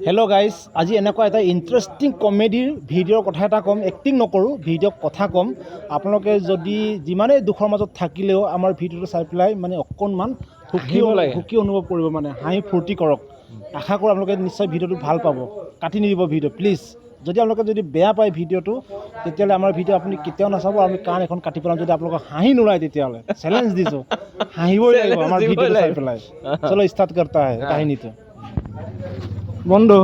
Hello' guys, আজি এনেকুৱা এটা ইণ্টাৰেষ্টিং কমেডিৰ ভিডিঅ'ৰ কথা এটা ক'ম। এক্টিং নকৰোঁ, ভিডিঅ'ৰ কথা ক'ম। আপোনালোকে যদি যিমানেই দুখৰ মাজত থাকিলেও আমাৰ ভিডিঅ'টো চাই পেলাই মানে অকণমান সুখী অনুভৱ কৰিব, মানে হাঁহি ফূৰ্তি কৰক। আশা কৰোঁ আপোনালোকে নিশ্চয় ভিডিঅ'টো ভাল পাব। কাটি নিদিব ভিডিঅ' প্লিজ। যদি আপোনালোকে যদি বেয়া পায় ভিডিঅ'টো, তেতিয়াহ'লে আমাৰ ভিডিঅ' আপুনি কেতিয়াও নাচাব। আমি কাণ এখন কাটি পেলাম যদি আপোনালোকক হাঁহি নোলায়। তেতিয়াহ'লে চেলেঞ্জ দিছোঁ, হাঁহিবই লাগিব আমাৰ ভিডিঅ'টো চাই পেলাই। চলো ষ্টাৰ্ট কৰতা হয় কাহিনীটো। বন্ধু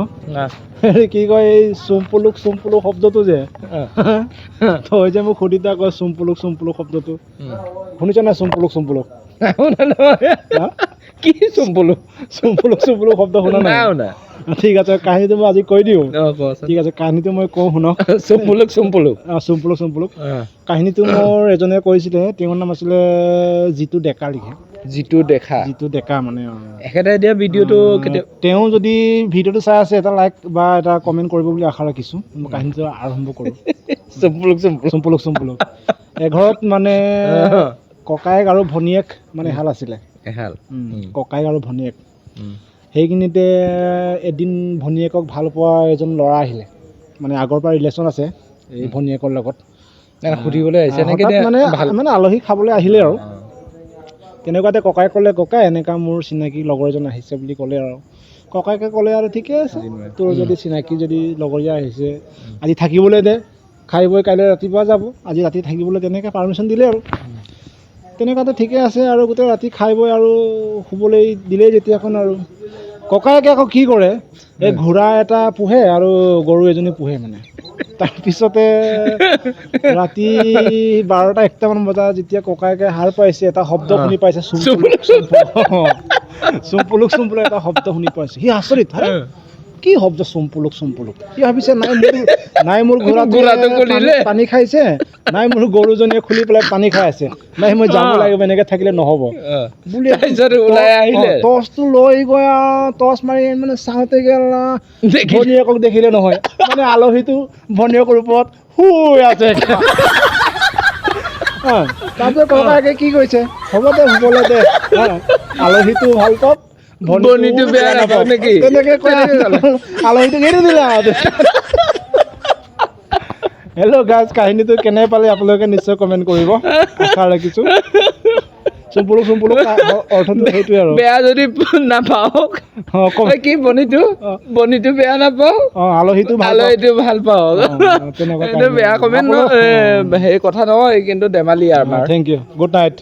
হেৰি কি কয়, এই চুম্পুলুক শব্দটো যে তই যে মোক সুধিতা কয় চুম্পুলুক শব্দটো শুনিছ নাই? চুম্পুলুক কি চুম্পুলুক শব্দ শুনা নাই? ঠিক আছে, কাহিনীটো মই আজি কৈ দিওঁ। ঠিক আছে, কাহিনীটো মই কওঁ শুনক। চুম্পুলুক কাহিনীটো মোৰ এজনে কৈছিলে। তেওঁৰ নাম আছিলে জিতু ডেকা লিখে। জিতু ডেকা মানে একেটাই দিয়া ভিডিঅ'টো তেওঁ যদি ভিডিঅ'টো চাই আছে, এটা লাইক বা এটা কমেণ্ট কৰিব বুলি আশা ৰাখিছোঁ। মই কাহিনীটো আৰম্ভ কৰোঁ। চুম্পুলুক এঘৰত মানে ককায়েক আৰু ভনীয়েক মানে এহাল আছিলে। ককায়েক আৰু ভনীয়েক। সেইখিনিতে এদিন ভনীয়েকক ভাল পোৱা এজন ল'ৰা আহিলে, মানে আগৰ পৰা ৰিলেশ্যন আছে এই ভনীয়েকৰ লগত। সুধিবলৈ আহিছে মানে আলহী খাবলৈ আহিলে আৰু তেনেকুৱাতে ককাই ক'লে, ককাই এনেকুৱা মোৰ চিনাকি লগৰ এজন আহিছে বুলি ক'লে। আৰু ককায়েকে ক'লে আৰু ঠিকে আছে, তোৰ যদি চিনাকি যদি লগৰীয়া আহিছে, আজি থাকিবলৈ দে, খাই বৈ কাইলৈ ৰাতিপুৱা যাব, আজি ৰাতি থাকিবলৈ তেনেকৈ পাৰ্মিশ্যন দিলে। আৰু তেনেকুৱাতে ঠিকে আছে আৰু গোটেই ৰাতি খাই বৈ আৰু শুবলৈ দিলেই যেতিয়াখন আৰু ককায়েকে আকৌ কি কৰে, এই ঘোঁৰা এটা পোহে আৰু গৰু এজনী পোহে। মানে তাৰপিছতে ৰাতি 12টা-1টামান বজাত যেতিয়া ককায়েকে সাৰ পাইছে, এটা শব্দ শুনি পাইছে, চুম্পুলুক এটা শব্দ শুনি পাইছে। সি আচৰিত, কি শব্দ চুম্পুলুক। সি ভাবিছে নাই মোৰ ঘোঁৰাটোৱে পানী খাইছে, নাই মোৰ গৰুজনীয়ে খুলি পেলাই পানী খাই আছে, নাই মই যাব লাগিব, এনেকৈ থাকিলে নহ'ব বুলি টৰ্চটো লৈ গৈ আৰু টৰ্চ মাৰি মানে চাওঁতে ভনীয়েকক দেখিলে নহয়, মানে আলহীটো ভনীয়েকৰ ওপৰত শুই আছে। তাৰপিছত ককায়েকে কি কৈছে, হ'ব দে শুবলৈ দে, আলহীটো ভাল পাওক, ভনীটো বেয়া নাপাওক, তেনেকৈ কৈ আলহীটোক এৰি দিলে আৰু। হেল্ল' গাইজ, কাহিনীটো কেনে পালে আপোনালোকে নিশ্চয় কমেণ্ট কৰিব, আশা ৰাখিছোঁ। চুম্পুলুক অৰ্থটো সেইটোৱে আৰু বেয়া যদি নাপাওক, কি বনিটো বেয়া নাপাওক, আলহীটো ভাল পাওক, তেনেকুৱা বেয়া কমেণ্ট হেৰি কথা নহয়, কিন্তু ধেমালি আৰু। Thank you, good night.